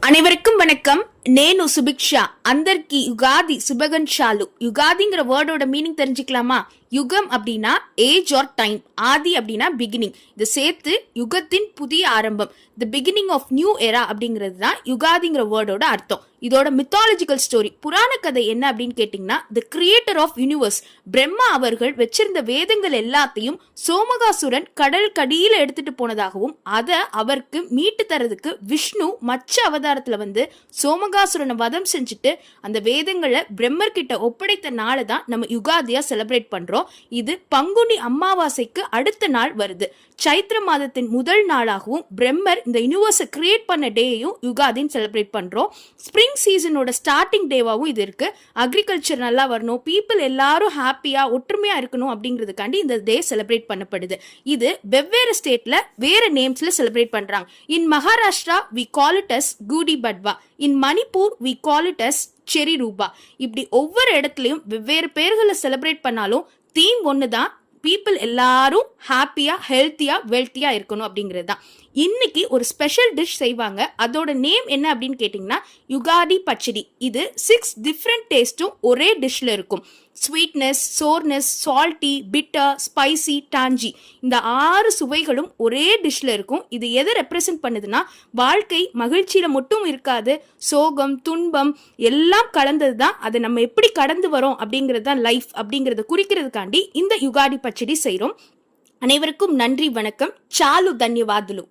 அனைவருக்கும் வணக்கம். నేను சுபிக்ஷா. అందరికి யுகாதி சுபகன்ஷாலு. யுகாதிங்கிற வேர்டோட மீனிங் தெரிஞ்சுக்கலாமா? யுகம் அப்படின்னா ஏஜ் ஆர் டைம், ஆதி அப்படின்னா பிகினிங். இது சேர்த்து யுகத்தின் புதிய ஆரம்பம், the beginning of new era அப்படிங்கிறது தான் யுகாதிங்கிற வேர்டோட அர்த்தம். இதோட மித்தாலஜிக்கல் ஸ்டோரி, புராண கதை என்ன அப்படின்னு கேட்டீங்கன்னா, the creator of universe Brahma அவர்கள் வச்சிருந்த வேதங்கள் எல்லாத்தையும் சோமகாசுரன் கடல் கடியில எடுத்துட்டு போனதாகவும், அதை அவருக்கு மீட்டு தரதுக்கு விஷ்ணு மச்ச அவதாரத்துல வந்து சோமகாசுரனை வதம் செஞ்சுட்டு அந்த வேதங்களை பிரம்மர் கிட்ட ஒப்படைத்த நாளை தான் நம்ம யுகாதியா செலிப்ரேட் பண்றோம். இது பங்குனி அமாவாசைக்கு அடுத்த நாள் வருது. சைத்திர மாதத்தின் முதல் நாளாகவும் பிரம்மர் இந்த யூனிவர்ஸை கிரியேட் பண்ண டேயையும் யுகாதின்னு செலிப்ரேட் பண்றோம். ஸ்ப்ரிங் சீசனோட ஸ்டார்டிங் டேவாகவும் இது இருக்கு. அக்ரிகல்ச்சர் நல்லா வரணும், பீப்புள் எல்லாரும் ஹாப்பியா ஒற்றுமையா இருக்கணும் அப்படிங்கிறதுக்காண்டி இந்த டே செலிப்ரேட் பண்ணப்படுது. இது வெவ்வேறு ஸ்டேட்ல வேற நேம்ஸ்ல செலிப்ரேட் பண்றாங்க. In Maharashtra we call it as Gudi Padwa, in Manipur we call it as Cheiraoba. இப்படி ஒவ்வொரு இடத்துலயும் வெவ்வேறு பேர்களை செலிப்ரேட் பண்ணாலும் தீம் ஒண்ணுதான், பீப்புள் எல்லாரும் ஹாப்பியா ஹெல்த்தியா வெல்த்தியா இருக்கணும் அப்படிங்கிறது தான். இன்னைக்கு ஒரு ஸ்பெஷல் டிஷ் செய்வாங்க. அதோட நேம் என்ன அப்படின்னு கேட்டிங்கன்னா யுகாதி பச்சடி. இது 6 டிஃப்ரெண்ட் டேஸ்ட்டும் ஒரே டிஷ்ல இருக்கும். Sweetness, sourness, salty, bitter, spicy, tangy, இந்த 6 சுவைகளும் ஒரே டிஷ்ல இருக்கும். இது எதை ரெப்ரசென்ட் பண்ணுதுன்னா, வாழ்க்கை மகிழ்ச்சியில மட்டும் இருக்காது, சோகம் துன்பம் எல்லாம் கலந்தது தான். அதை நம்ம எப்படி கடந்து வரோம் அப்படிங்கிறது தான் லைஃப் அப்படிங்கிறத குறிக்கிறதுக்காண்டி இந்த யுகாதி பச்சடி செய்கிறோம். அனைவருக்கும் நன்றி, வணக்கம். சாலு, தன்யவாதுலு.